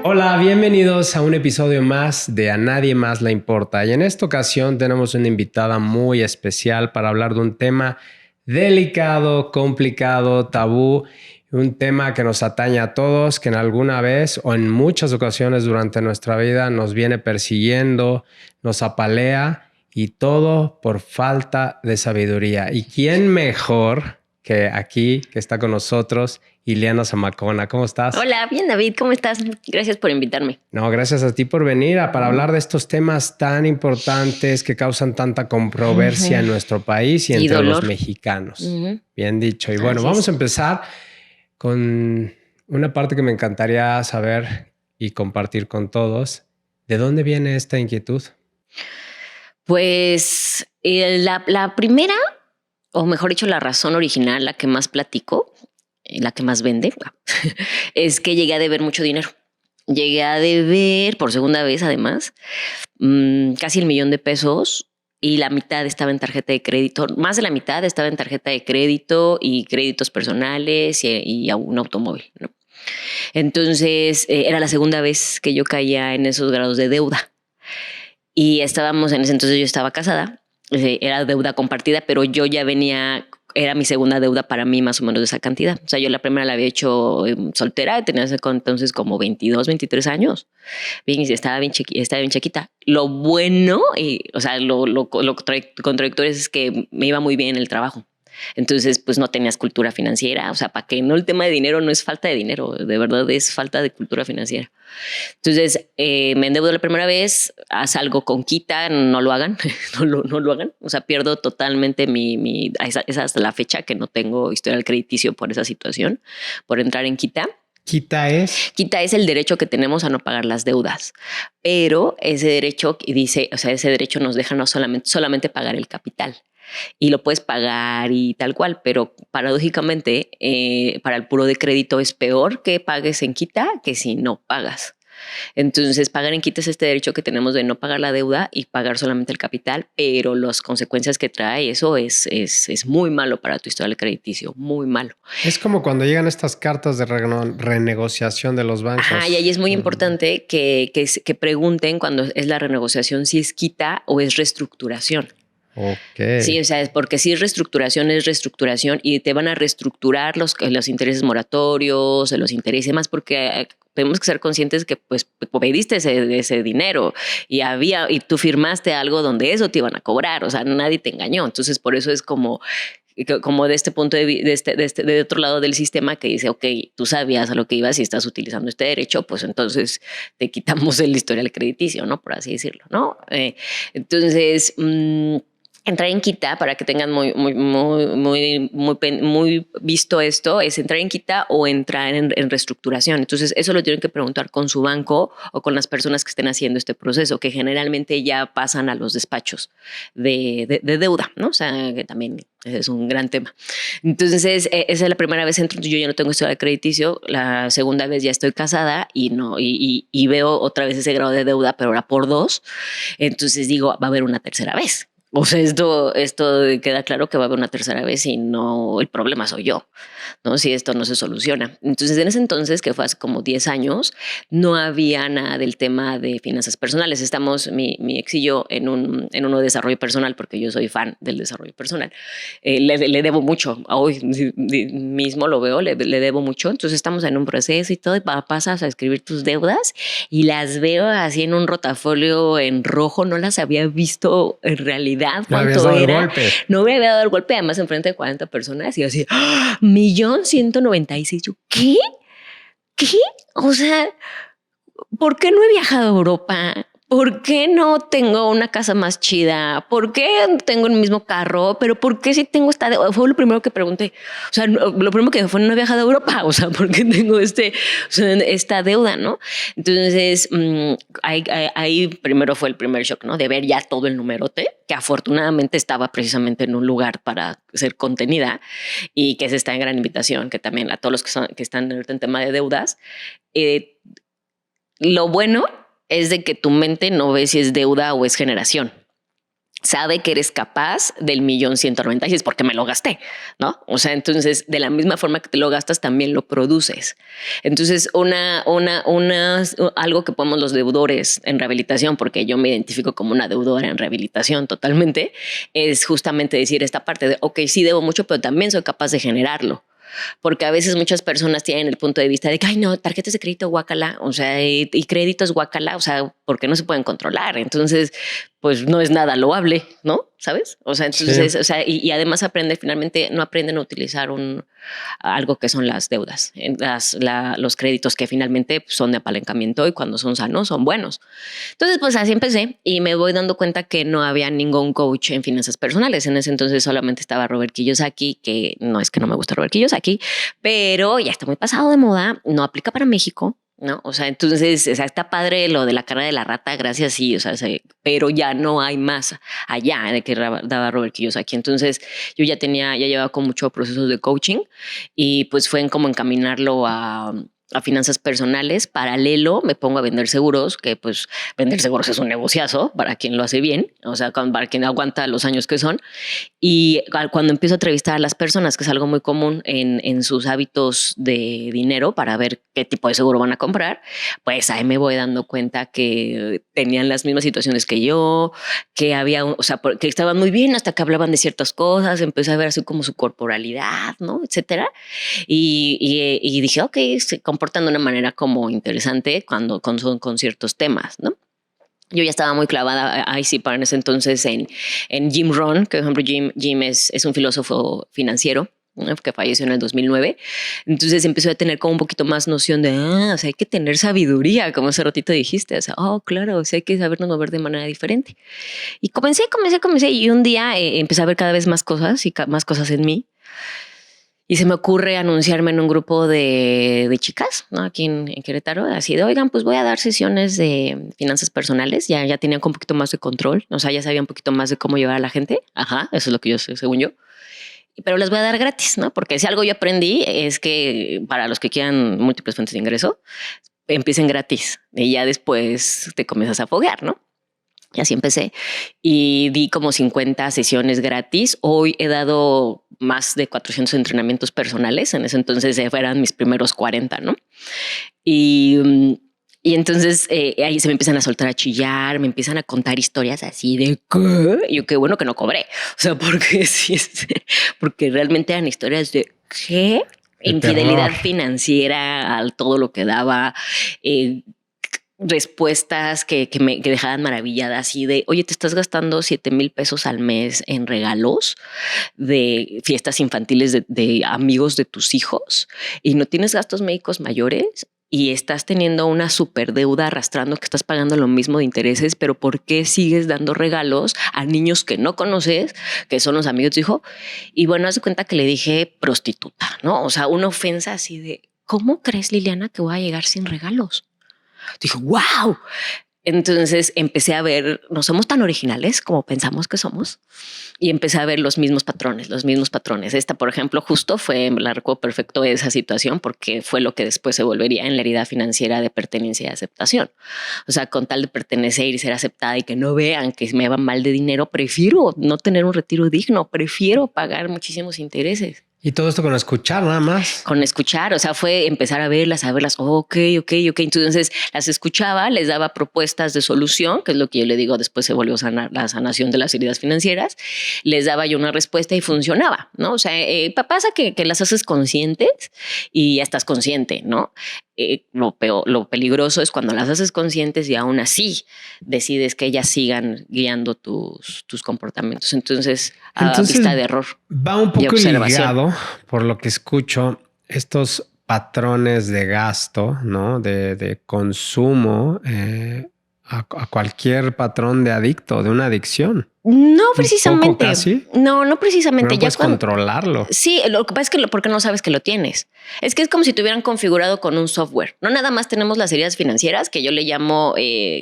Hola, bienvenidos a un episodio más de A Nadie Más Le Importa. Y en esta ocasión tenemos una invitada muy especial para hablar de un tema delicado, complicado, tabú, un tema que nos atañe a todos, que en alguna vez o en muchas ocasiones durante nuestra vida nos viene persiguiendo, nos apalea y todo por falta de sabiduría. ¿Y quién mejor que aquí, que está con nosotros, Ileana Zamacona? ¿Cómo estás? Hola, bien David, ¿cómo estás? Gracias por invitarme. No, gracias a ti por venir para hablar de estos temas tan importantes que causan tanta controversia en nuestro país y entre los mexicanos. Bien dicho. Y bueno, vamos a empezar con una parte que me encantaría saber y compartir con todos. ¿De dónde viene esta inquietud? Pues la primera, o mejor dicho, la razón original, la que más platico, la que más vende, es que llegué a deber mucho dinero. Llegué a deber, por segunda vez además, casi $1,000,000 y la mitad estaba en tarjeta de crédito. Más de la mitad estaba en tarjeta de crédito y créditos personales y un automóvil, ¿no? Entonces, era la segunda vez que yo caía en esos grados de deuda. Y estábamos, en ese entonces yo estaba casada, era deuda compartida, pero yo ya venía, era mi segunda deuda para mí más o menos de esa cantidad. O sea, yo la primera la había hecho soltera, tenía entonces como 22, 23 años. Bien, estaba bien chiquita. Lo bueno, o sea, lo contradictorio es que me iba muy bien el trabajo. Entonces, pues no tenías cultura financiera. O sea, para que no, el tema de dinero no es falta de dinero, de verdad es falta de cultura financiera. Entonces, me endeudo la primera vez, haz algo con quita, no lo hagan, no lo hagan. O sea, pierdo totalmente es hasta la fecha que no tengo historial crediticio por esa situación, por entrar en quita. ¿Quita es? Quita es el derecho que tenemos a no pagar las deudas, pero ese derecho dice, o sea, ese derecho nos deja no solamente pagar el capital. Y lo puedes pagar y tal cual, pero paradójicamente para el puro de crédito es peor que pagues en quita que si no pagas. Entonces, pagar en quita es este derecho que tenemos de no pagar la deuda y pagar solamente el capital, pero las consecuencias que trae eso es muy malo para tu historial crediticio, muy malo. Es como cuando llegan estas cartas de renegociación de los bancos. Ajá, y ahí es muy importante que pregunten cuando es la renegociación si es quita o es reestructuración. Okay. Sí, o sea, porque si es reestructuración y te van a reestructurar los intereses moratorios, los intereses y demás, porque tenemos que ser conscientes que pues pediste ese dinero y tú firmaste algo donde eso te iban a cobrar, o sea, nadie te engañó. Entonces, por eso es como de este punto de otro lado del sistema que dice, ok, tú sabías a lo que ibas y estás utilizando este derecho, pues entonces te quitamos el historial crediticio, ¿no? Por así decirlo, ¿no? Entonces, entrar en quita, para que tengan muy visto esto, es entrar en quita o entrar en reestructuración. Entonces, eso lo tienen que preguntar con su banco o con las personas que estén haciendo este proceso, que generalmente ya pasan a los despachos de deuda, ¿no? O sea, que también es un gran tema. Entonces, esa es la primera vez entro, yo ya no tengo historial crediticio. La segunda vez ya estoy casada y veo otra vez ese grado de deuda, pero ahora por 2. Entonces digo, va a haber una tercera vez. O sea, esto queda claro que va a haber una tercera vez y no, el problema soy yo, ¿no? Si esto no se soluciona. Entonces, en ese entonces, que fue hace como 10 años, no había nada del tema de finanzas personales. Estamos, mi ex y yo, en uno de desarrollo personal, porque yo soy fan del desarrollo personal. Le debo mucho. Hoy mismo lo veo, le debo mucho. Entonces, estamos en un proceso y todo, y pasas a escribir tus deudas y las veo así en un rotafolio en rojo. No las había visto en realidad. ¿Cuánto era? No me había dado el golpe, además enfrente de 40 personas y así, ¡oh! 1,196,000. Yo, ¿qué? O sea, ¿por qué no he viajado a Europa? ¿Por qué no tengo una casa más chida? ¿Por qué tengo el mismo carro? ¿Pero por qué si tengo esta deuda? Fue lo primero que pregunté. O sea, lo primero que fue, no he viajado a Europa. O sea, ¿por qué tengo esta deuda, no? Entonces, ahí primero fue el primer shock, ¿no? De ver ya todo el numerote, que afortunadamente estaba precisamente en un lugar para ser contenida y que se está en gran invitación, que también a todos los que están en tema de deudas. Lo bueno es de que tu mente no ve si es deuda o es generación. sabe que eres capaz del 1,196,000 porque me lo gasté, ¿no? O sea, entonces de la misma forma que te lo gastas, también lo produces. Entonces, algo que podemos los deudores en rehabilitación, porque yo me identifico como una deudora en rehabilitación totalmente, es justamente decir esta parte de, ok, sí debo mucho, pero también soy capaz de generarlo. Porque a veces muchas personas tienen el punto de vista de que, ay, no, tarjetas de crédito guácala, o sea, y créditos guácala, o sea, porque no se pueden controlar. Entonces, pues no es nada loable, ¿no? ¿Sabes? O sea, entonces, sí. O sea, y además finalmente no aprenden a utilizar algo que son las deudas, los créditos que finalmente son de apalancamiento y cuando son sanos son buenos. Entonces, pues así empecé y me voy dando cuenta que no había ningún coach en finanzas personales. En ese entonces solamente estaba Robert Kiyosaki, que no es que no me gusta Robert Kiyosaki, pero ya está muy pasado de moda, no aplica para México. ¿No? O sea, entonces está padre lo de la cara de la rata, gracias, sí, o sea, pero ya no hay más allá de que daba Robert Kiyosaki. Entonces yo ya llevaba con muchos procesos de coaching y pues fue como encaminarlo a finanzas personales. Paralelo me pongo a vender seguros, que pues vender seguros es un negociazo para quien lo hace bien, o sea, para quien aguanta los años que son. Y cuando empiezo a entrevistar a las personas, que es algo muy común en sus hábitos de dinero para ver qué tipo de seguro van a comprar, pues ahí me voy dando cuenta que tenían las mismas situaciones que yo, que había, o sea, que estaban muy bien hasta que hablaban de ciertas cosas, empecé a ver así como su corporalidad, ¿no? Etcétera. Y dije, ok, se comportan de una manera como interesante con ciertos temas, ¿no? Yo ya estaba muy clavada, ahí sí, para ese entonces en Jim Rohn, que por ejemplo Jim es un filósofo financiero, ¿no? Que falleció en el 2009. Entonces empezó a tener como un poquito más noción de, o sea, hay que tener sabiduría, como hace ratito dijiste, o sea, claro, o sea, hay que sabernos mover de manera diferente. Y comencé, y un día empecé a ver cada vez más cosas y más cosas en mí. Y se me ocurre anunciarme en un grupo de chicas, ¿no? Aquí en Querétaro, así de, oigan, pues voy a dar sesiones de finanzas personales. Ya tenían un poquito más de control, o sea, ya sabía un poquito más de cómo llevar a la gente. Ajá, eso es lo que yo sé, según yo. Pero las voy a dar gratis, ¿no? Porque si algo yo aprendí es que para los que quieran múltiples fuentes de ingreso, empiecen gratis y ya después te comienzas a foguear, ¿no? Y así empecé y di como 50 sesiones gratis. Hoy he dado más de 400 entrenamientos personales. En ese entonces eran mis primeros 40, ¿no? Y entonces ahí se me empiezan a soltar a chillar, me empiezan a contar historias así de ¿qué? Y yo qué bueno que no cobré. O sea, porque sí, porque realmente eran historias de ¿qué? Infidelidad financiera, al todo lo que daba, respuestas que dejaban maravillada, así de, oye, te estás gastando 7,000 pesos al mes en regalos de fiestas infantiles de amigos de tus hijos y no tienes gastos médicos mayores y estás teniendo una super deuda arrastrando que estás pagando lo mismo de intereses, pero ¿por qué sigues dando regalos a niños que no conoces, que son los amigos de tu hijo? Y bueno, haz de cuenta que le dije prostituta, ¿no? O sea, una ofensa así de, ¿cómo crees, Liliana, que voy a llegar sin regalos? Dije, wow. Entonces empecé a ver, no somos tan originales como pensamos que somos, y empecé a ver los mismos patrones. Esta, por ejemplo, justo la recuerdo perfecto esa situación porque fue lo que después se volvería en la herida financiera de pertenencia y aceptación. O sea, con tal de pertenecer y ser aceptada y que no vean que me va mal de dinero, prefiero no tener un retiro digno, prefiero pagar muchísimos intereses. Y todo esto con escuchar nada más. Con escuchar, o sea, fue empezar a verlas. Ok. Entonces las escuchaba, les daba propuestas de solución, que es lo que yo le digo, después se volvió la sanación de las heridas financieras. Les daba yo una respuesta y funcionaba, ¿no? O sea, pasa que las haces conscientes y ya estás consciente, ¿no? Lo peligroso es cuando las haces conscientes y aún así decides que ellas sigan guiando tus comportamientos. Entonces, a vista de error. Va un poco ligado, por lo que escucho, estos patrones de gasto, ¿no? De consumo a cualquier patrón de adicto, de una adicción. No precisamente. ¿Casi? No precisamente. No puedes controlarlo. Sí, lo que pasa es que porque no sabes que lo tienes. Es que es como si te hubieran configurado con un software. No nada más tenemos las heridas financieras, que yo le llamo,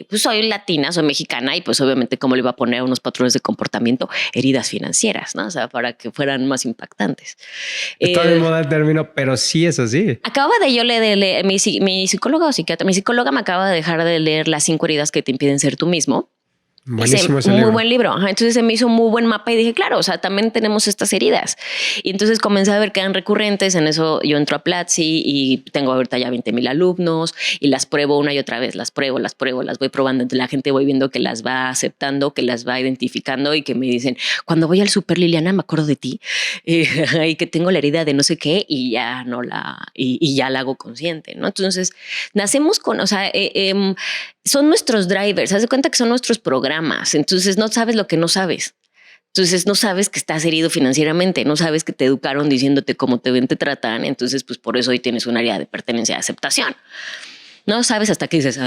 pues soy latina, soy mexicana y pues obviamente como le iba a poner unos patrones de comportamiento, heridas financieras, ¿no? O sea, para que fueran más impactantes. Está de moda el término, pero sí es así. Acababa de yo leer, mi psicóloga o psiquiatra, mi psicóloga me acaba de dejar de leer las 5 heridas que te impiden ser tú mismo. Buenísimo ese muy libro. buen libro. Ajá, entonces se me hizo muy buen mapa y dije, claro, o sea, también tenemos estas heridas. Y entonces comencé a ver que eran recurrentes. En eso yo entro a Platzi y tengo ahorita ya 20,000 alumnos y las pruebo una y otra vez. Las pruebo, las voy probando. Entonces la gente voy viendo que las va aceptando, que las va identificando y que me dicen, cuando voy al súper, Liliana, me acuerdo de ti y que tengo la herida de no sé qué y ya no y ya la hago consciente, ¿no? Entonces nacemos con, o sea, son nuestros drivers. Haz de cuenta que son nuestros programas. Entonces no sabes lo que no sabes. Entonces no sabes que estás herido financieramente, no sabes que te educaron diciéndote cómo te ven, te tratan. Entonces, pues por eso hoy tienes un área de pertenencia, de aceptación. No sabes hasta que dices,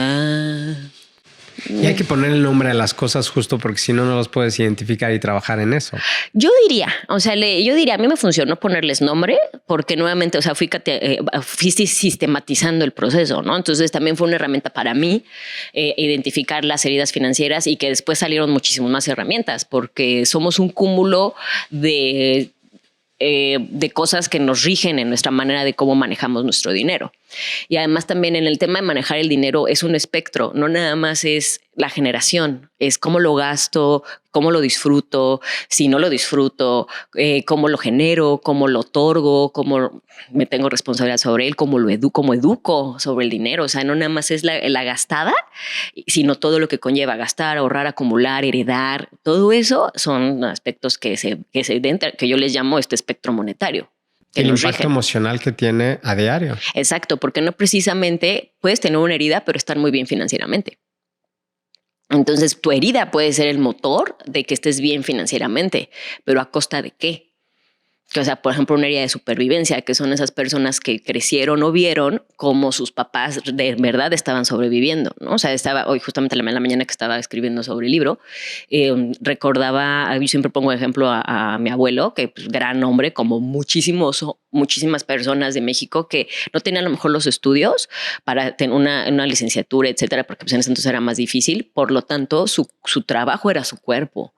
Y hay que poner el nombre a las cosas justo porque si no, no los puedes identificar y trabajar en eso. Yo diría, o sea, yo diría, a mí me funcionó ponerles nombre porque nuevamente, o sea, fui sistematizando el proceso, ¿no? Entonces también fue una herramienta para mí identificar las heridas financieras y que después salieron muchísimas más herramientas porque somos un cúmulo de cosas que nos rigen en nuestra manera de cómo manejamos nuestro dinero. Y además también en el tema de manejar el dinero es un espectro, no nada más es la generación, es cómo lo gasto, cómo lo disfruto, si no lo disfruto, cómo lo genero, cómo lo otorgo, cómo me tengo responsabilidad sobre él, cómo educo sobre el dinero. O sea, no nada más es la gastada, sino todo lo que conlleva gastar, ahorrar, acumular, heredar. Todo eso son aspectos que yo les llamo este espectro monetario. El impacto emocional que tiene a diario. Exacto, porque no precisamente puedes tener una herida, pero estar muy bien financieramente. Entonces, tu herida puede ser el motor de que estés bien financieramente, pero ¿a costa de qué? O sea, por ejemplo, una herida de supervivencia, que son esas personas que crecieron o vieron cómo sus papás de verdad estaban sobreviviendo, ¿no? O sea, hoy justamente en la mañana que estaba escribiendo sobre el libro, recordaba, yo siempre pongo ejemplo a mi abuelo, que pues, gran hombre, como muchísimas personas de México que no tenían a lo mejor los estudios para tener una licenciatura, etcétera, porque pues, en ese entonces era más difícil. Por lo tanto, su trabajo era su cuerpo.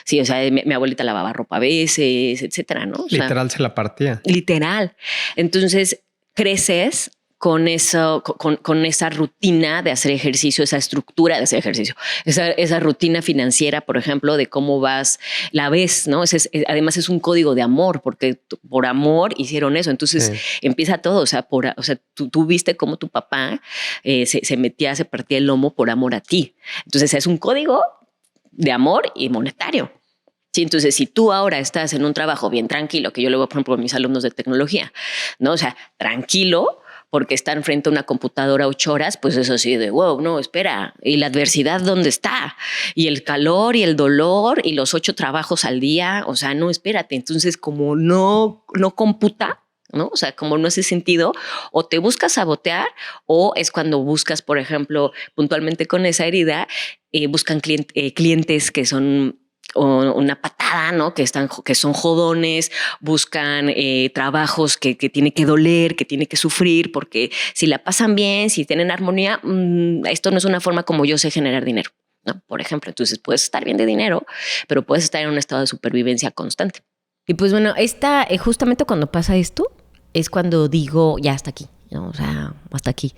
Sí, o sea, mi abuelita lavaba ropa a veces, etcétera, ¿no? O sea, literal se la partía. Literal. Entonces creces con eso, con esa rutina de hacer ejercicio, esa estructura de hacer ejercicio, esa rutina financiera, por ejemplo, de cómo la ves, ¿no? Además es un código de amor, porque por amor hicieron eso. Entonces empieza todo, o sea, tú viste cómo tu papá se partía el lomo por amor a ti. Entonces es un código de amor y monetario. Sí, entonces, si tú ahora estás en un trabajo bien tranquilo, que yo le voy, por ejemplo, a mis alumnos de tecnología, ¿no? O sea, tranquilo, porque están frente a una computadora 8 horas, pues eso sí, de wow, no, espera. ¿Y la adversidad dónde está? Y el calor y el dolor y los 8 trabajos al día, o sea, no, espérate. Entonces, como no computa, ¿no? O sea, como no hace sentido, o te buscas sabotear o es cuando buscas, por ejemplo, puntualmente con esa herida, buscan clientes que son una patada, ¿no? Que son jodones, buscan trabajos que tiene que doler, que tiene que sufrir, porque si la pasan bien, si tienen armonía, esto no es una forma como yo sé generar dinero, ¿no? Por ejemplo, entonces puedes estar bien de dinero, pero puedes estar en un estado de supervivencia constante. Y pues bueno, justamente cuando pasa esto, es cuando digo, ya hasta aquí, ¿no? O sea, hasta aquí.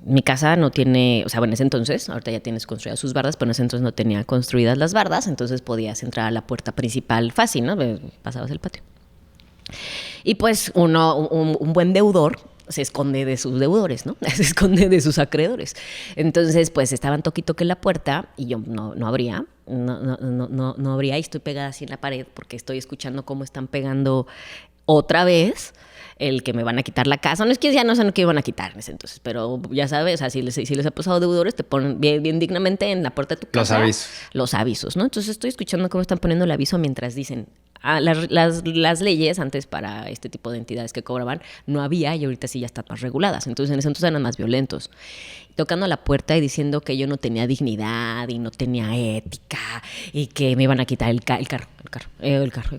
Mi casa no tiene, o sea, bueno, en ese entonces, ahorita ya tienes construidas sus bardas, pero en ese entonces no tenía construidas las bardas, entonces podías entrar a la puerta principal fácil, ¿no? Pasabas el patio. Y pues un buen deudor se esconde de sus deudores, ¿no? Se esconde de sus acreedores. Entonces, pues estaban toque en la puerta y yo no abría. No abría y estoy pegada así en la pared porque estoy escuchando cómo están pegando otra vez el que me van a quitar la casa. No es que ya no saben qué iban a quitar en ese entonces, pero ya sabes, o sea, si les ha pasado deudores, te ponen bien dignamente en la puerta de tu casa. Los avisos, ¿no? Entonces estoy escuchando cómo están poniendo el aviso mientras dicen, las leyes antes para este tipo de entidades que cobraban no había y ahorita sí ya están más reguladas. Entonces en ese entonces eran más violentos. Tocando la puerta y diciendo que yo no tenía dignidad y no tenía ética y que me iban a quitar el carro.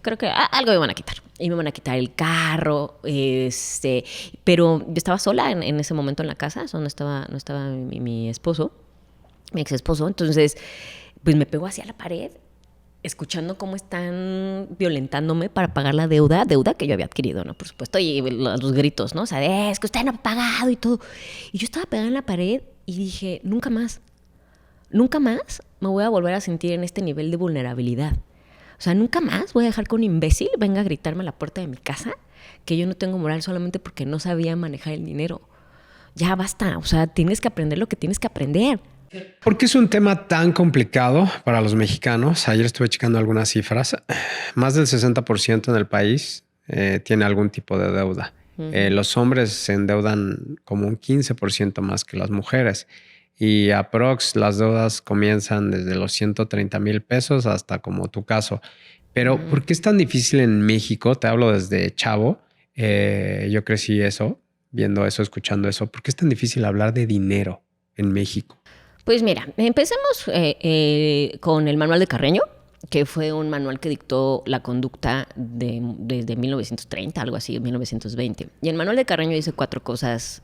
Creo que algo me iban a quitar. Y me iban a quitar el carro. Pero yo estaba sola en ese momento en la casa. No estaba mi esposo, mi ex esposo. Entonces, pues me pegó hacia la pared, escuchando cómo están violentándome para pagar la deuda que yo había adquirido, ¿no? Por supuesto, y los gritos, ¿no? O sea, es que usted no ha pagado y todo. Y yo estaba pegada en la pared y dije, nunca más. nunca más me voy a volver a sentir en este nivel de vulnerabilidad. O sea, nunca más voy a dejar que un imbécil venga a gritarme a la puerta de mi casa que yo no tengo moral solamente porque no sabía manejar el dinero. Ya basta, o sea, tienes que aprender lo que tienes que aprender. ¿Por qué es un tema tan complicado para los mexicanos? Ayer estuve checando algunas cifras. Más del 60% en el país tiene algún tipo de deuda. Los hombres se endeudan como un 15% más que las mujeres. Y aprox las deudas comienzan desde los 130,000 pesos hasta como tu caso. Pero ¿por qué es tan difícil en México? Te hablo desde chavo. Yo crecí viendo eso, escuchando eso. ¿Por qué es tan difícil hablar de dinero en México? Pues mira, empecemos con el manual de Carreño, que fue un manual que dictó la conducta desde 1930, algo así, 1920. Y el manual de Carreño dice 4 cosas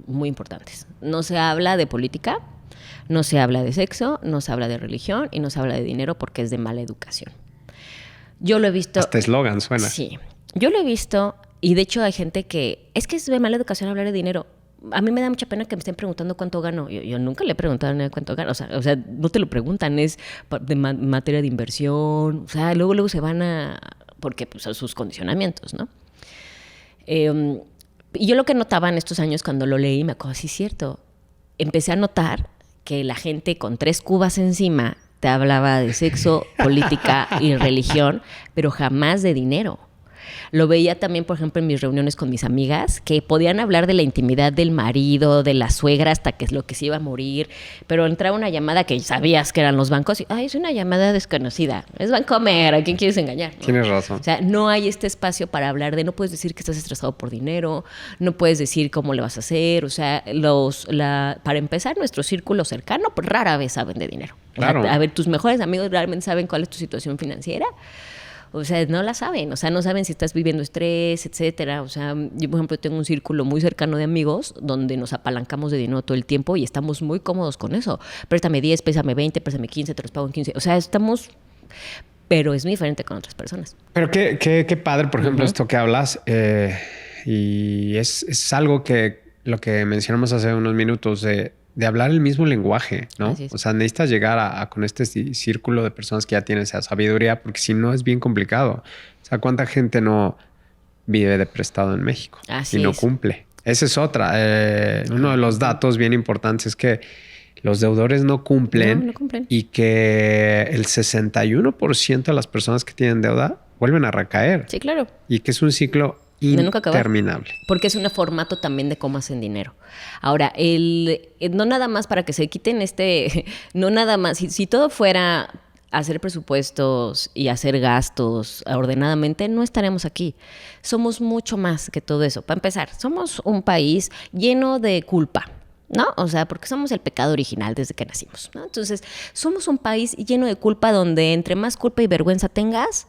muy importantes. No se habla de política, no se habla de sexo, no se habla de religión y no se habla de dinero porque es de mala educación. Yo lo he visto... Hasta eslogan suena. Sí, yo lo he visto y de hecho hay gente que... Es que es de mala educación hablar de dinero. A mí me da mucha pena que me estén preguntando cuánto gano. Yo nunca le he preguntado a nadie cuánto gano. O sea, no te lo preguntan, es de materia de inversión. O sea, luego se van porque pues, a sus condicionamientos, ¿no? Y yo lo que notaba en estos años cuando lo leí, me acuerdo, sí es cierto. Empecé a notar que la gente con 3 cubas encima te hablaba de sexo, política y religión, pero jamás de dinero. Lo veía también, por ejemplo, en mis reuniones con mis amigas, que podían hablar de la intimidad del marido, de la suegra, hasta que es lo que se iba a morir, pero entraba una llamada que sabías que eran los bancos y, es una llamada desconocida, es Bancomer, ¿a quién quieres engañar? ¿No? Tienes razón. O sea, no hay este espacio para hablar no puedes decir que estás estresado por dinero, no puedes decir cómo le vas a hacer, o sea, para empezar, nuestro círculo cercano, pues rara vez saben de dinero. Claro. O sea, a ver, tus mejores amigos realmente saben cuál es tu situación financiera. O sea, no la saben, o sea, no saben si estás viviendo estrés, etcétera. O sea, yo, por ejemplo, tengo un círculo muy cercano de amigos donde nos apalancamos de dinero todo el tiempo y estamos muy cómodos con eso. Préstame 10, préstame 20, préstame 15, te los pago en 15. O sea, estamos... Pero es muy diferente con otras personas. Pero qué padre, por ejemplo, esto que hablas. Y es algo que lo que mencionamos hace unos minutos de hablar el mismo lenguaje, ¿no? O sea, necesitas llegar con este círculo de personas que ya tienen esa sabiduría, porque si no es bien complicado. O sea, ¿cuánta gente no vive de prestado en México y no cumple? Esa es otra. Uno de los datos bien importantes es que los deudores no cumplen y que el 61% de las personas que tienen deuda vuelven a recaer. Sí, claro. Y que es un ciclo interminable. Porque es un formato también de cómo hacen dinero. Ahora, no nada más para que se quiten no nada más, si todo fuera hacer presupuestos y hacer gastos ordenadamente, no estaremos aquí. Somos mucho más que todo eso. Para empezar, somos un país lleno de culpa, ¿no? O sea, porque somos el pecado original desde que nacimos, ¿no? Entonces, somos un país lleno de culpa donde entre más culpa y vergüenza tengas,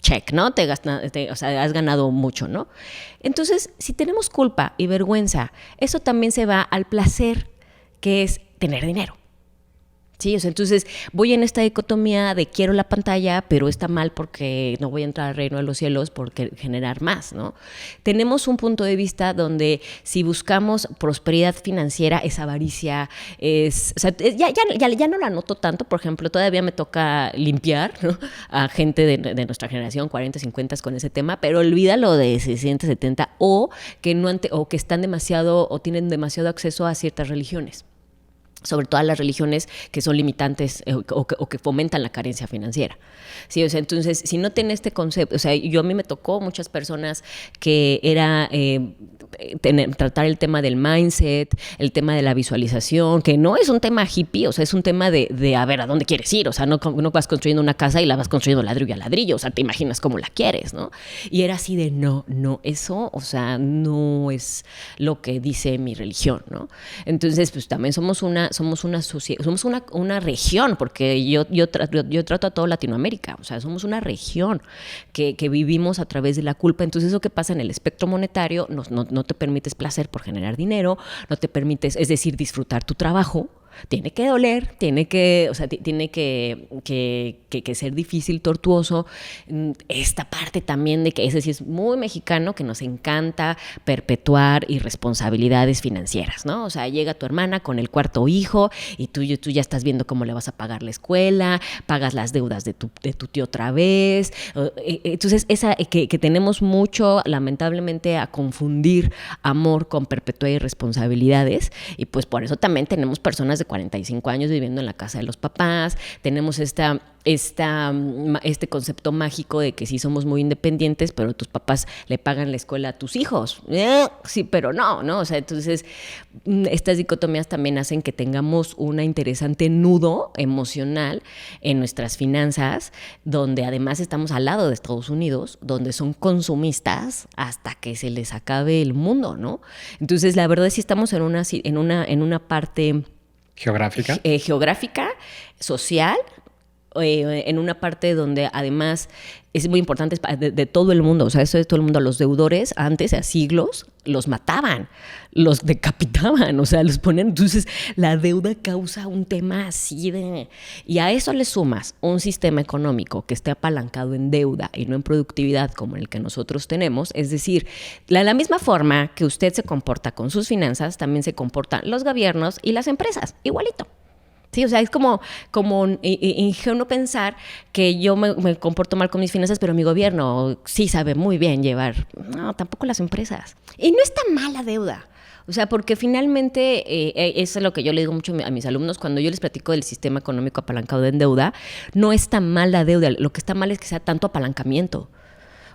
check, ¿no? O sea, has ganado mucho, ¿no? Entonces, si tenemos culpa y vergüenza, eso también se va al placer, que es tener dinero. Sí, o sea, entonces voy en esta dicotomía de quiero la pantalla, pero está mal porque no voy a entrar al reino de los cielos porque generar más, ¿no? Tenemos un punto de vista donde si buscamos prosperidad financiera es avaricia, o sea, ya no la noto tanto. Por ejemplo, todavía me toca limpiar, ¿no?, a gente de nuestra generación, 40, 50 con ese tema, pero olvídalo de 60, 70 o que están demasiado o tienen demasiado acceso a ciertas religiones. Sobre todo las religiones que son limitantes o que fomentan la carencia financiera. Sí, o sea, entonces, si no tiene este concepto, o sea, a mí me tocó muchas personas que era tratar el tema del mindset, el tema de la visualización, que no es un tema hippie, o sea, es un tema de a ver, ¿a dónde quieres ir? O sea, no vas construyendo una casa y la vas construyendo ladrillo a ladrillo, o sea, te imaginas cómo la quieres, ¿no? Y era así de no, eso, o sea, no es lo que dice mi religión, ¿no? Entonces, pues también somos una región, porque yo trato a toda Latinoamérica, o sea, somos una región que vivimos a través de la culpa. Entonces, eso que pasa en el espectro monetario, no te permites placer por generar dinero, no te permites, es decir, disfrutar tu trabajo, Tiene que doler, tiene que ser difícil, tortuoso. Esta parte también de que ese sí es muy mexicano, que nos encanta perpetuar irresponsabilidades financieras, ¿no? O sea, llega tu hermana con el cuarto hijo y tú ya estás viendo cómo le vas a pagar la escuela, pagas las deudas de tu tío otra vez. Entonces, que tenemos mucho, lamentablemente, a confundir amor con perpetuar irresponsabilidades, y pues por eso también tenemos personas de 45 años viviendo en la casa de los papás, tenemos este concepto mágico de que sí somos muy independientes, pero tus papás le pagan la escuela a tus hijos. Sí, pero no, o sea, entonces estas dicotomías también hacen que tengamos un interesante nudo emocional en nuestras finanzas, donde además estamos al lado de Estados Unidos, donde son consumistas hasta que se les acabe el mundo, ¿no? Entonces, la verdad es que estamos en una parte geográfica, social, en una parte donde además es muy importante de todo el mundo, o sea, eso de todo el mundo. Los deudores antes, a siglos, los mataban, los decapitaban, o sea, los ponían. Entonces, la deuda causa un tema así de... Y a eso le sumas un sistema económico que esté apalancado en deuda y no en productividad como el que nosotros tenemos. Es decir, la misma forma que usted se comporta con sus finanzas, también se comportan los gobiernos y las empresas, igualito. Sí, o sea, es como ingenuo pensar que yo me comporto mal con mis finanzas, pero mi gobierno sí sabe muy bien llevar. No, tampoco las empresas. Y no es tan mala deuda. O sea, porque finalmente, eso es lo que yo le digo mucho a mis alumnos cuando yo les platico del sistema económico apalancado en deuda. No es tan mala deuda. Lo que está mal es que sea tanto apalancamiento.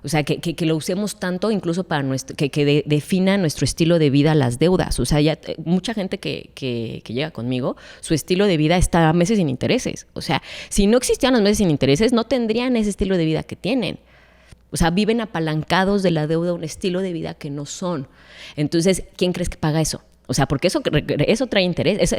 O sea, que lo usemos tanto incluso para que defina nuestro estilo de vida las deudas. O sea, ya mucha gente que llega conmigo, su estilo de vida está a meses sin intereses. O sea, si no existían los meses sin intereses, no tendrían ese estilo de vida que tienen. O sea, viven apalancados de la deuda, un estilo de vida que no son. Entonces, ¿quién crees que paga eso? O sea, porque eso trae interés.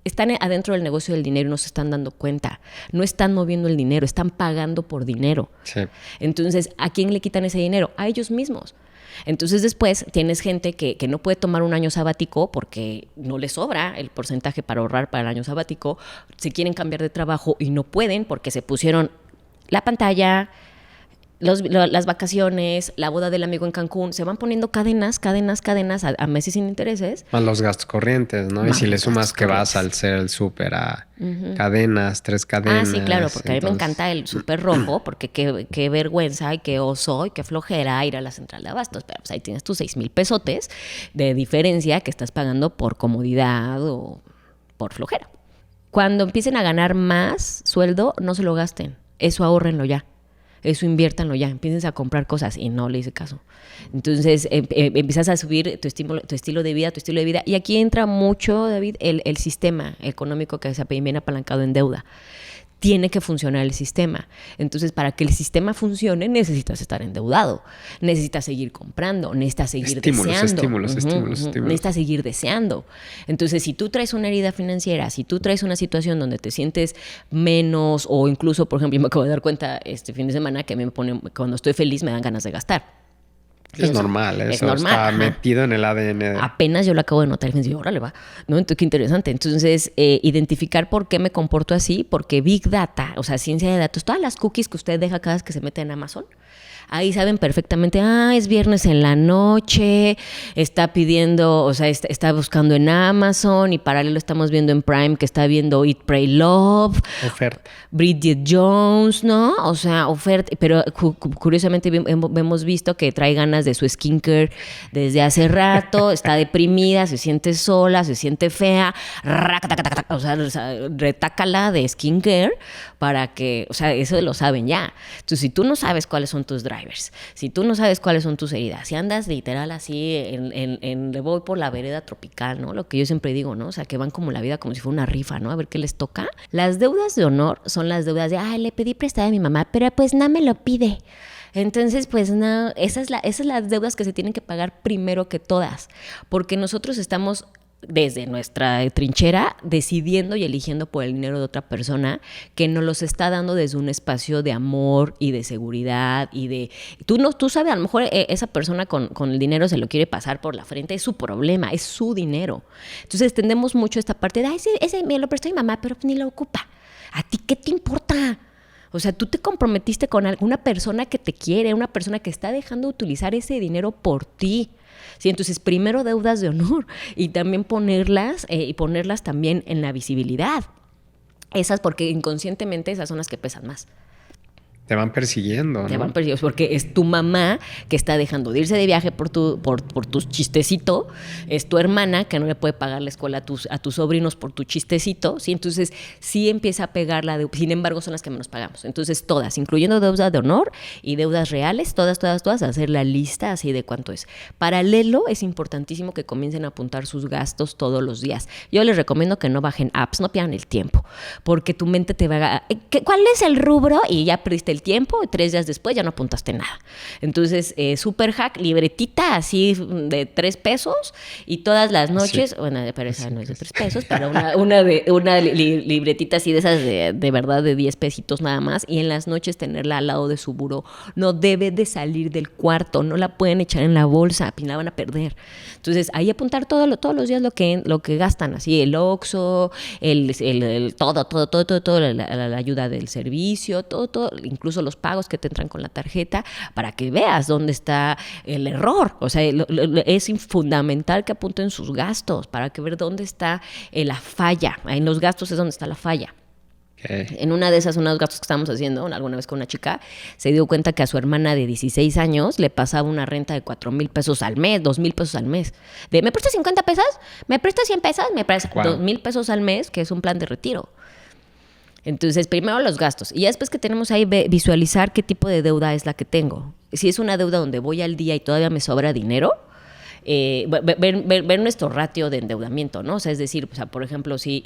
Están adentro del negocio del dinero y no se están dando cuenta. No están moviendo el dinero, están pagando por dinero. Sí. Entonces, ¿a quién le quitan ese dinero? A ellos mismos. Entonces, después tienes gente que no puede tomar un año sabático porque no les sobra el porcentaje para ahorrar para el año sabático. Se quieren cambiar de trabajo y no pueden porque se pusieron la pantalla, las vacaciones, la boda del amigo en Cancún. Se van poniendo cadenas a meses sin intereses. Más los gastos corrientes, ¿no? Y si le sumas que vas al ser el súper a cadenas, 3 cadenas. Sí, claro, porque a mí me encanta el súper rojo, porque qué vergüenza y qué oso y qué flojera ir a la central de abastos. Pero pues ahí tienes tus 6,000 pesotes de diferencia que estás pagando por comodidad o por flojera. Cuando empiecen a ganar más sueldo, no se lo gasten. Eso ahórrenlo ya. Eso inviértanlo ya, empiecen a comprar cosas, y no le hice caso. Entonces empiezas a subir tu estilo de vida, y aquí entra mucho, David, el sistema económico que se viene apalancado en deuda. Tiene que funcionar el sistema. Entonces, para que el sistema funcione, necesitas estar endeudado, necesitas seguir comprando, necesitas seguir deseando. Estímulos. Necesitas seguir deseando. Entonces, si tú traes una herida financiera, si tú traes una situación donde te sientes menos, o incluso, por ejemplo, yo me acabo de dar cuenta este fin de semana que a mí cuando estoy feliz me dan ganas de gastar. Es normal, eso está metido en el ADN. Apenas yo lo acabo de notar y dije, órale, va. ¿No? Entonces, qué interesante. Entonces, identificar por qué me comporto así, porque Big Data, o sea, ciencia de datos, todas las cookies que usted deja cada vez que se mete en Amazon, ahí saben perfectamente, es viernes en la noche, está pidiendo, o sea, está buscando en Amazon, y paralelo estamos viendo en Prime que está viendo Eat, Pray, Love. Oferta. Bridget Jones, ¿no? O sea, oferta, pero curiosamente hemos visto que trae ganas de su skincare desde hace rato, está deprimida, se siente sola, se siente fea, o sea, retácala de skincare para que, o sea, eso lo saben ya. Entonces, si tú no sabes cuáles son tus drivers, si tú no sabes cuáles son tus heridas, si andas literal así le voy por la vereda tropical, ¿no? Lo que yo siempre digo, ¿no? O sea, que van como la vida como si fuera una rifa, ¿no? A ver qué les toca. Las deudas de honor son las deudas de, le pedí prestada a mi mamá, pero pues no me lo pide. Entonces, pues no, esas las deudas que se tienen que pagar primero que todas, porque nosotros estamos desde nuestra trinchera, decidiendo y eligiendo por el dinero de otra persona que nos los está dando desde un espacio de amor y de seguridad y de... Tú sabes, a lo mejor esa persona con el dinero se lo quiere pasar por la frente, es su problema, es su dinero. Entonces tendemos mucho esta parte de, ese me lo prestó mi mamá, pero ni lo ocupa. ¿A ti qué te importa? O sea, tú te comprometiste con alguna persona que te quiere, una persona que está dejando de utilizar ese dinero por ti. Sí, entonces primero deudas de honor y también ponerlas también en la visibilidad. Esas, porque inconscientemente esas son las que pesan más. Te van persiguiendo, ¿no? Te van persiguiendo porque es tu mamá que está dejando de irse de viaje por tu chistecito, es tu hermana que no le puede pagar la escuela a tus sobrinos por tu chistecito, ¿sí? Entonces sí empieza a pegar la deuda, sin embargo son las que menos pagamos. Entonces todas, incluyendo deudas de honor y deudas reales, todas, hacer la lista así de cuánto es. Paralelo, es importantísimo que comiencen a apuntar sus gastos todos los días. Yo les recomiendo que no bajen apps, no pierdan el tiempo, porque tu mente te va a... ¿Cuál es el rubro? Y ya perdiste el tiempo y 3 días después ya no apuntaste nada. Entonces, super hack, libretita así de 3 pesos y todas las noches, sí. Bueno, pero esa no es de 3 pesos, pero una libretita así de esas de verdad de 10 pesitos nada más, y en las noches tenerla al lado de su buró. No debe de salir del cuarto, no la pueden echar en la bolsa, la van a perder. Entonces, ahí apuntar todos los días lo que gastan, así el Oxxo, todo, la ayuda del servicio, todo, incluso los pagos que te entran con la tarjeta, para que veas dónde está el error. O sea, es fundamental que apunten sus gastos para que ver dónde está la falla. En los gastos es donde está la falla. Okay. En una de esas, uno de los gastos que estábamos haciendo alguna vez con una chica, se dio cuenta que a su hermana de 16 años le pasaba una renta de 4,000 pesos al mes, 2,000 pesos al mes. ¿Me prestas 50 pesos? ¿Me prestas 100 pesos? Me prestas 2,000 pesos al mes, que es un plan de retiro. Entonces, primero los gastos. Y ya después que tenemos ahí, visualizar qué tipo de deuda es la que tengo. Si es una deuda donde voy al día y todavía me sobra dinero, ver nuestro ratio de endeudamiento, ¿no? O sea, es decir, o sea, por ejemplo, si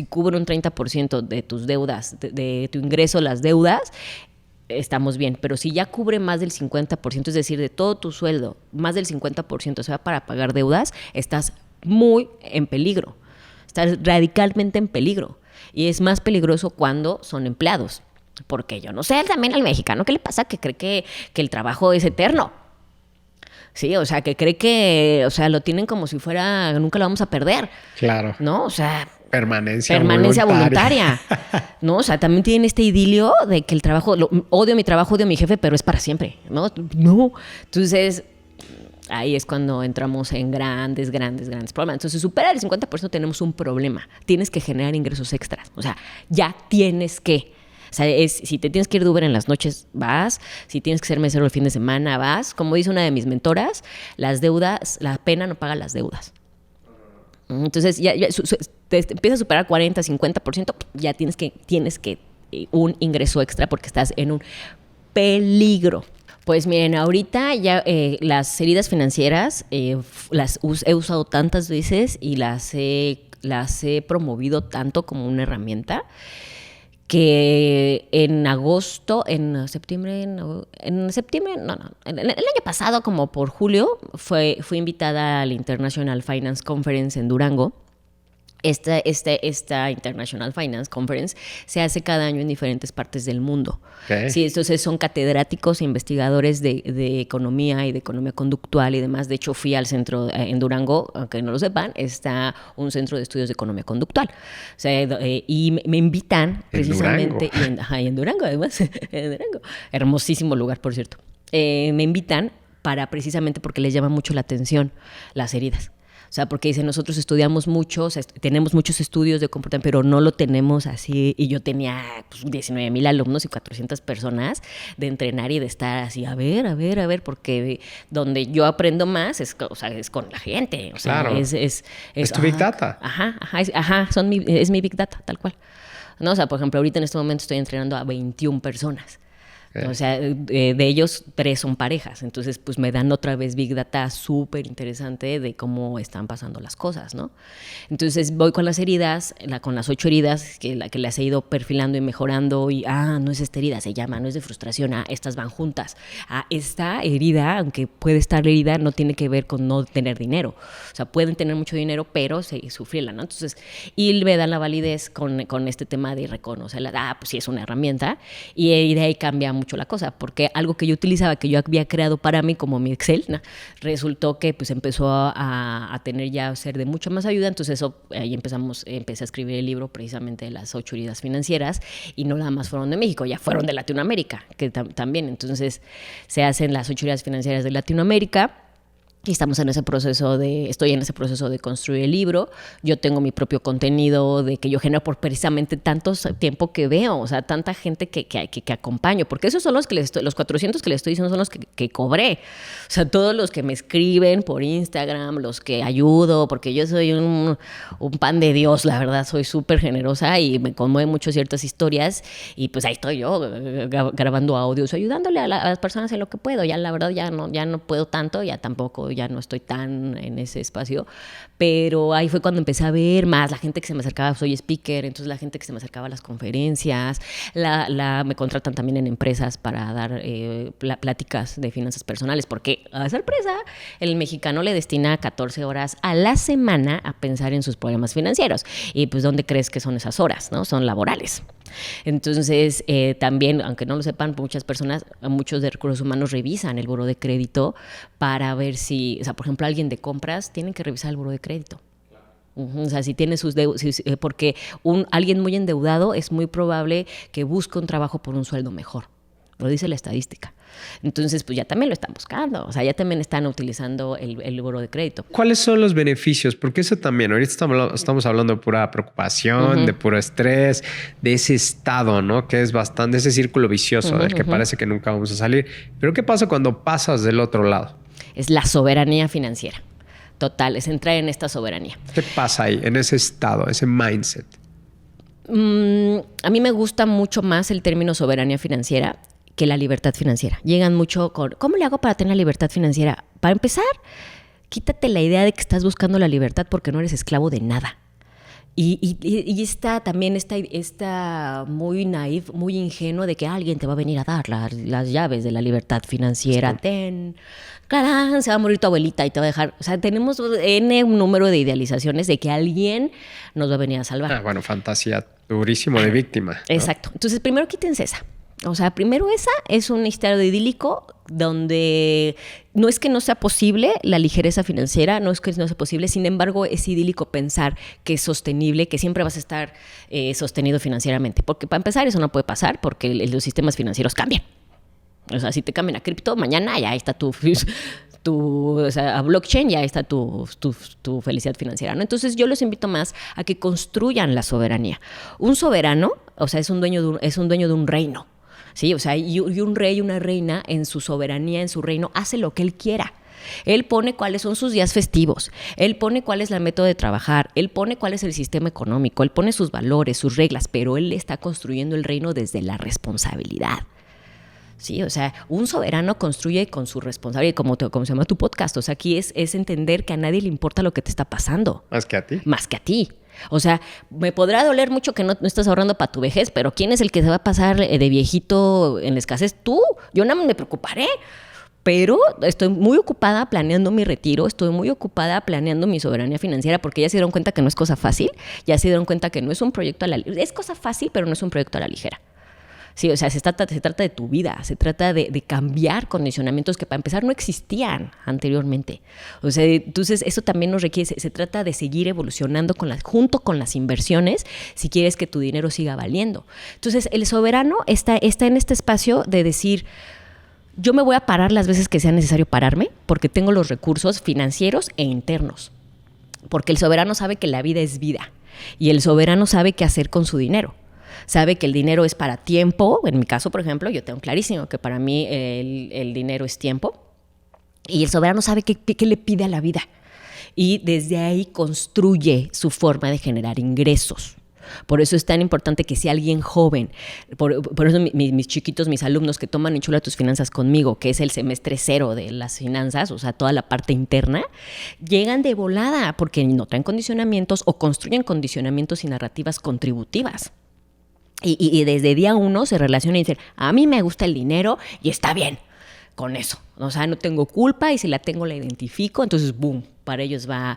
cubre un 30% de tus deudas, de tu ingreso, las deudas, estamos bien. Pero si ya cubre más del 50%, es decir, de todo tu sueldo, más del 50% se va para pagar deudas, estás muy en peligro. Estás radicalmente en peligro. Y es más peligroso cuando son empleados. Porque yo no sé, también al mexicano, ¿qué le pasa? Que cree que el trabajo es eterno. Sí, o sea, que cree que, o sea, lo tienen como si fuera, nunca lo vamos a perder. Claro. ¿No? O sea, permanencia voluntaria. ¿No? O sea, también tienen este idilio de que el trabajo, odio mi trabajo, odio a mi jefe, pero es para siempre. No. Entonces, ahí es cuando entramos en grandes problemas. Entonces, supera el 50%, tenemos un problema. Tienes que generar ingresos extras. O sea, ya tienes que. O sea, si te tienes que ir de Uber en las noches, vas. Si tienes que ser mesero el fin de semana, vas. Como dice una de mis mentoras, las deudas, la pena no paga las deudas. Entonces, ya te empieza a superar 40, 50%, ya tienes que un ingreso extra porque estás en un peligro. Pues miren, ahorita ya las heridas financieras las he usado tantas veces y las he promovido tanto como una herramienta que en septiembre, el año pasado, como por julio, fui invitada al International Finance Conference en Durango. Esta International Finance Conference se hace cada año en diferentes partes del mundo. Okay. Sí, entonces son catedráticos e investigadores de economía y de economía conductual y demás. De hecho, fui al centro en Durango, aunque no lo sepan, está un centro de estudios de economía conductual. O sea, y me invitan precisamente... En Durango, además. En Durango. Hermosísimo lugar, por cierto. Me invitan precisamente porque les llama mucho la atención las heridas. O sea, porque dicen, nosotros estudiamos mucho, o sea, tenemos muchos estudios de comportamiento, pero no lo tenemos así. Y yo tenía 19,000 alumnos y 400 personas de entrenar y de estar así, a ver, porque donde yo aprendo más es con la gente. O sea, claro. Es tu Big Data. Es mi Big Data, tal cual. ¿No? O sea, por ejemplo, ahorita en este momento estoy entrenando a 21 personas. O sea, de ellos 3 son parejas. Entonces, pues me dan otra vez Big Data súper interesante de cómo están pasando las cosas, ¿no? Entonces voy con las heridas, con las 8 heridas que las he ido perfilando y mejorando y, no es esta herida, se llama, no es de frustración, estas van juntas. Esta herida, aunque puede estar herida, no tiene que ver con no tener dinero. O sea, pueden tener mucho dinero, pero sufrirla, ¿no? Entonces, y me dan la validez con este tema de reconocerla. Pues sí, es una herramienta y de ahí cambia mucho la cosa, porque algo que yo utilizaba, que yo había creado para mí como mi Excel, ¿no? Resultó que pues empezó a tener ya ser de mucha más ayuda. Entonces eso, ahí empecé a escribir el libro precisamente de las 8 heridas financieras, y no nada más fueron de México, ya fueron de Latinoamérica, que también. Entonces se hacen las 8 heridas financieras de Latinoamérica. Y estoy en ese proceso de construir el libro. Yo tengo mi propio contenido de que yo genero por precisamente tanto tiempo que veo, o sea, tanta gente que acompaño, porque esos son los los 400 que les estoy diciendo son los que cobré. O sea, todos los que me escriben por Instagram, los que ayudo, porque yo soy un pan de Dios, la verdad, soy súper generosa y me conmueven mucho ciertas historias, y pues ahí estoy yo grabando audios, ayudándole a las personas en lo que puedo. Ya la verdad ya no puedo tanto, ya tampoco, ya no estoy tan en ese espacio, pero ahí fue cuando empecé a ver más la gente que se me acercaba. Soy speaker, entonces la gente que se me acercaba a las conferencias, me contratan también en empresas para dar pláticas de finanzas personales, porque a sorpresa, el mexicano le destina 14 horas a la semana a pensar en sus problemas financieros, y pues ¿dónde crees que son esas horas? ¿No? Son laborales. Entonces, también, aunque no lo sepan, muchas personas, muchos de recursos humanos revisan el buró de crédito para ver si, o sea, por ejemplo, alguien de compras, tienen que revisar el buró de crédito. O sea, si tiene sus deudas, porque alguien muy endeudado es muy probable que busque un trabajo por un sueldo mejor. Lo dice la estadística. Entonces, pues ya también lo están buscando. O sea, ya también están utilizando el buró de crédito. ¿Cuáles son los beneficios? Porque eso también, ahorita estamos hablando de pura preocupación, de puro estrés, de ese estado, ¿no? Que es bastante, ese círculo vicioso del que parece que nunca vamos a salir. Pero ¿qué pasa cuando pasas del otro lado? Es la soberanía financiera. Total, es entrar en esta soberanía. ¿Qué pasa ahí, en ese estado, ese mindset? A mí me gusta mucho más el término soberanía financiera que la libertad financiera. Llegan mucho con, ¿cómo le hago para tener la libertad financiera? Para empezar, quítate la idea de que estás buscando la libertad porque no eres esclavo de nada. Y está también está muy naif, muy ingenuo de que alguien te va a venir a dar las llaves de la libertad financiera. Sí. ¡Clarán! Se va a morir tu abuelita y te va a dejar. O sea, tenemos un número de idealizaciones de que alguien nos va a venir a salvar. Bueno, fantasía durísimo de víctima, ¿no? Exacto. Entonces, primero quítense esa. O sea, primero esa es un estado idílico donde no es que no sea posible la ligereza financiera, no es que no sea posible, sin embargo es idílico pensar que es sostenible, que siempre vas a estar sostenido financieramente. Porque para empezar eso no puede pasar porque los sistemas financieros cambian. O sea, si te cambian a cripto, mañana ya está o sea, a blockchain ya está tu felicidad financiera, ¿no? Entonces yo los invito más a que construyan la soberanía. Un soberano, o sea, es un dueño de un reino. Sí, o sea, y un rey y una reina en su soberanía, en su reino, hace lo que él quiera. Él pone cuáles son sus días festivos, él pone cuál es el método de trabajar, él pone cuál es el sistema económico, él pone sus valores, sus reglas, pero él está construyendo el reino desde la responsabilidad. Sí, o sea, un soberano construye con su responsabilidad, como se llama tu podcast. O sea, aquí es entender que a nadie le importa lo que te está pasando. ¿Más que a ti? Más que a ti. O sea, me podrá doler mucho que no estás ahorrando para tu vejez, pero ¿quién es el que se va a pasar de viejito en la escasez? Tú. Yo no me preocuparé. Pero estoy muy ocupada planeando mi retiro, estoy muy ocupada planeando mi soberanía financiera, porque ya se dieron cuenta que no es cosa fácil, ya se dieron cuenta que no es un proyecto a la ligera. Es cosa fácil, pero no es un proyecto a la ligera. Sí, o sea, se trata de tu vida, se trata de cambiar condicionamientos que para empezar no existían anteriormente. O sea, entonces eso también nos requiere, se trata de seguir evolucionando junto con las inversiones si quieres que tu dinero siga valiendo. Entonces el soberano está en este espacio de decir, yo me voy a parar las veces que sea necesario pararme porque tengo los recursos financieros e internos. Porque el soberano sabe que la vida es vida y el soberano sabe qué hacer con su dinero. Sabe que el dinero es para tiempo. En mi caso, por ejemplo, yo tengo clarísimo que para mí el dinero es tiempo. Y el soberano sabe qué le pide a la vida. Y desde ahí construye su forma de generar ingresos. Por eso es tan importante que si alguien joven, por eso mis chiquitos, mis alumnos que toman Enchula tus finanzas conmigo, que es el semestre 0 de las finanzas, o sea, toda la parte interna, llegan de volada porque no traen condicionamientos o construyen condicionamientos y narrativas contributivas. Y desde día 1 se relacionan y dicen, a mí me gusta el dinero y está bien con eso. O sea, no tengo culpa y si la tengo la identifico, entonces boom, para ellos la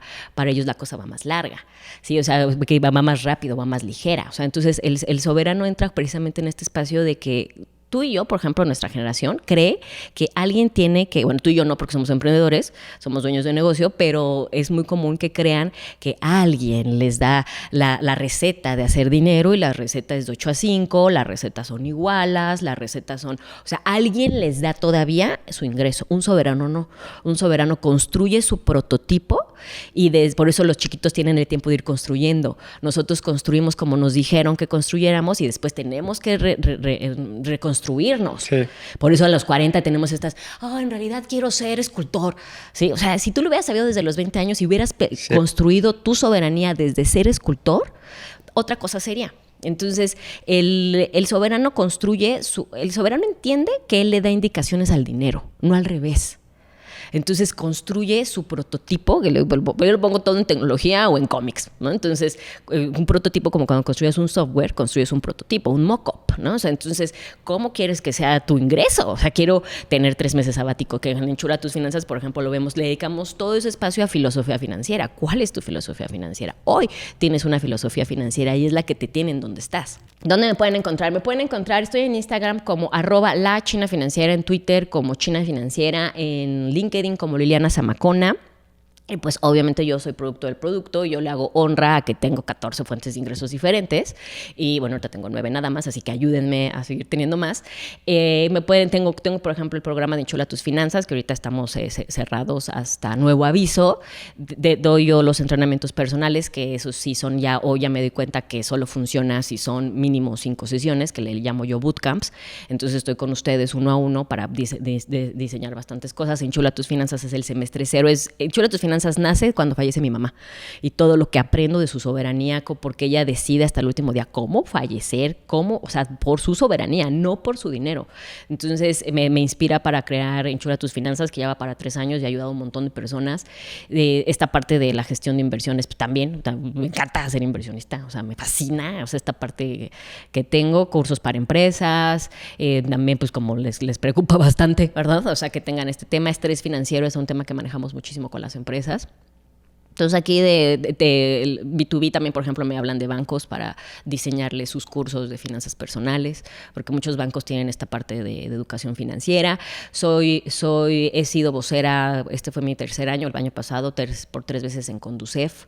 cosa va más larga. Sí, o sea, que va más rápido, va más ligera. O sea, entonces el soberano entra precisamente en este espacio de que tú y yo, por ejemplo, nuestra generación, cree que alguien tiene que, bueno, tú y yo no porque somos emprendedores, somos dueños de negocio, pero es muy común que crean que alguien les da la receta de hacer dinero y la receta es de 8 a 5, las recetas son igualas, las recetas son, o sea, alguien les da todavía su ingreso, un soberano no. Un soberano construye su prototipo y por eso los chiquitos tienen el tiempo de ir construyendo. Nosotros construimos como nos dijeron que construyéramos y después tenemos que reconstruirnos. Sí. Por eso a los 40 tenemos estas, en realidad quiero ser escultor. Sí, o sea, si tú lo hubieras sabido desde los 20 años y hubieras construido tu soberanía desde ser escultor, otra cosa sería. Entonces, el soberano el soberano entiende que él le da indicaciones al dinero, no al revés. Entonces construye su prototipo, que yo lo pongo todo en tecnología o en cómics, ¿no? Entonces, un prototipo, como cuando construyes un software, construyes un prototipo, un mock-up, ¿no? O sea, entonces, ¿cómo quieres que sea tu ingreso? O sea, quiero tener 3 meses sabático, que en Enchula tus finanzas, por ejemplo, lo vemos, le dedicamos todo ese espacio a filosofía financiera. ¿Cuál es tu filosofía financiera? Hoy tienes una filosofía financiera y es la que te tiene en donde estás. ¿Dónde me pueden encontrar? Me pueden encontrar, estoy en Instagram como @lachinafinanciera, en Twitter como China Financiera, en LinkedIn como Liliana Zamacona. Y pues obviamente yo soy producto del producto, yo le hago honra a que tengo 14 fuentes de ingresos diferentes y bueno, ahorita tengo 9 nada más, así que ayúdenme a seguir teniendo más. Tengo por ejemplo el programa de Enchula tus finanzas, que ahorita estamos cerrados hasta nuevo aviso. Doy yo los entrenamientos personales, que esos sí son hoy ya me doy cuenta que solo funciona si son mínimo 5 sesiones, que le llamo yo bootcamps. Entonces estoy con ustedes 1 a 1 para diseñar bastantes cosas. Enchula tus finanzas es el semestre 0, Enchula tus finanzas nace cuando fallece mi mamá y todo lo que aprendo de su soberanía, porque ella decide hasta el último día cómo fallecer, o sea, por su soberanía, no por su dinero. Entonces me inspira para crear Enchula tus finanzas, que ya va para 3 años y ha ayudado a un montón de personas. Esta parte de la gestión de inversiones también, me encanta ser inversionista, o sea, me fascina, o sea, esta parte que tengo, cursos para empresas, también pues como les preocupa bastante, ¿verdad? O sea, que tengan este tema, estrés financiero es un tema que manejamos muchísimo con las empresas. Entonces aquí de B2B también, por ejemplo, me hablan de bancos para diseñarles sus cursos de finanzas personales, porque muchos bancos tienen esta parte de educación financiera. He sido vocera, este fue mi 3er año, el año pasado, por 3 veces en Conducef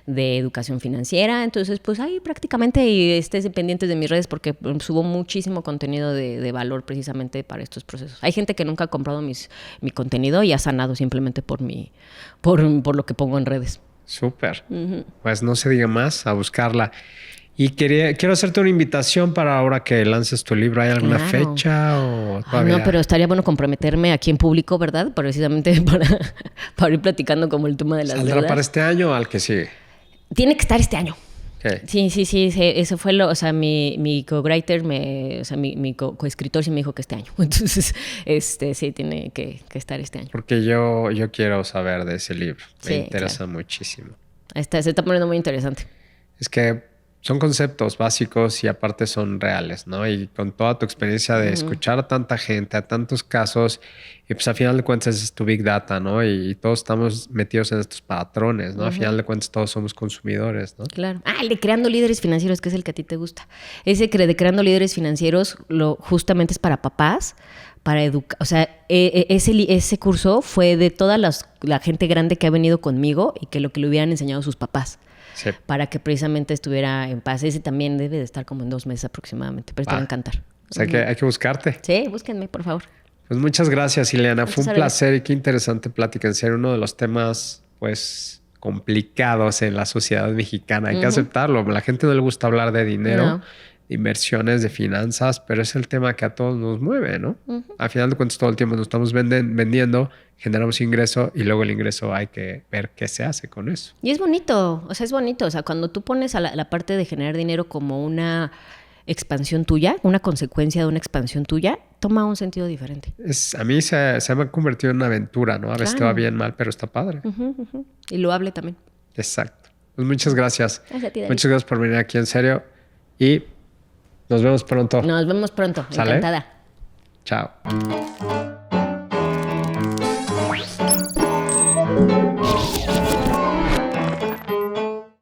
de educación financiera. Entonces, pues ahí prácticamente, y estés pendientes de mis redes porque subo muchísimo contenido de valor precisamente para estos procesos. Hay gente que nunca ha comprado mi contenido y ha sanado simplemente por lo que pongo en redes. Súper. Uh-huh. Pues no se diga más, a buscarla. Y quiero hacerte una invitación para ahora que lances tu libro. ¿Hay alguna fecha o todavía? No, pero estaría bueno comprometerme aquí en público, ¿verdad? Precisamente para ir platicando como el tema de las deudas. ¿Saldrá para este año o al que sigue? Tiene que estar este año. Okay. Sí, eso fue o sea, mi co-writer, mi coescritor sí me dijo que este año. Entonces, sí, tiene que estar este año. Porque yo quiero saber de ese libro. Me interesa muchísimo. Se está poniendo muy interesante. Es que son conceptos básicos y aparte son reales, ¿no? Y con toda tu experiencia de escuchar a tanta gente, a tantos casos, y pues al final de cuentas es tu Big Data, ¿no? Y todos estamos metidos en estos patrones, ¿no? Al final de cuentas todos somos consumidores, ¿no? Claro. El de Creando Líderes Financieros, que es el que a ti te gusta. Ese de Creando Líderes Financieros justamente es para papás, para educar. O sea, ese curso fue de toda la gente grande que ha venido conmigo y que lo que le hubieran enseñado sus papás. Sí. Para que precisamente estuviera en paz. Ese también debe de estar como en 2 meses aproximadamente, pero te va a encantar. O sea, que hay que buscarte. Sí, búsquenme, por favor. Pues muchas gracias, Ileana. Fue un placer y qué interesante plática. En serio, uno de los temas, pues, complicados en la sociedad mexicana. Hay que aceptarlo. A la gente no le gusta hablar de dinero. No. inversiones, de finanzas, pero es el tema que a todos nos mueve, ¿no? Al final de cuentas, todo el tiempo nos estamos vendiendo, generamos ingreso y luego el ingreso hay que ver qué se hace con eso. Y es bonito, o sea, es bonito. O sea, cuando tú pones a la parte de generar dinero como una expansión tuya, una consecuencia de una expansión tuya, toma un sentido diferente. A mí se me ha convertido en una aventura, ¿no? A veces te va bien, mal, pero está padre. Y lo hable también. Exacto. Pues muchas gracias. Gracias a ti, David. Muchas gracias por venir aquí, en serio. Y nos vemos pronto. Nos vemos pronto. ¿Sale? Encantada. Chao.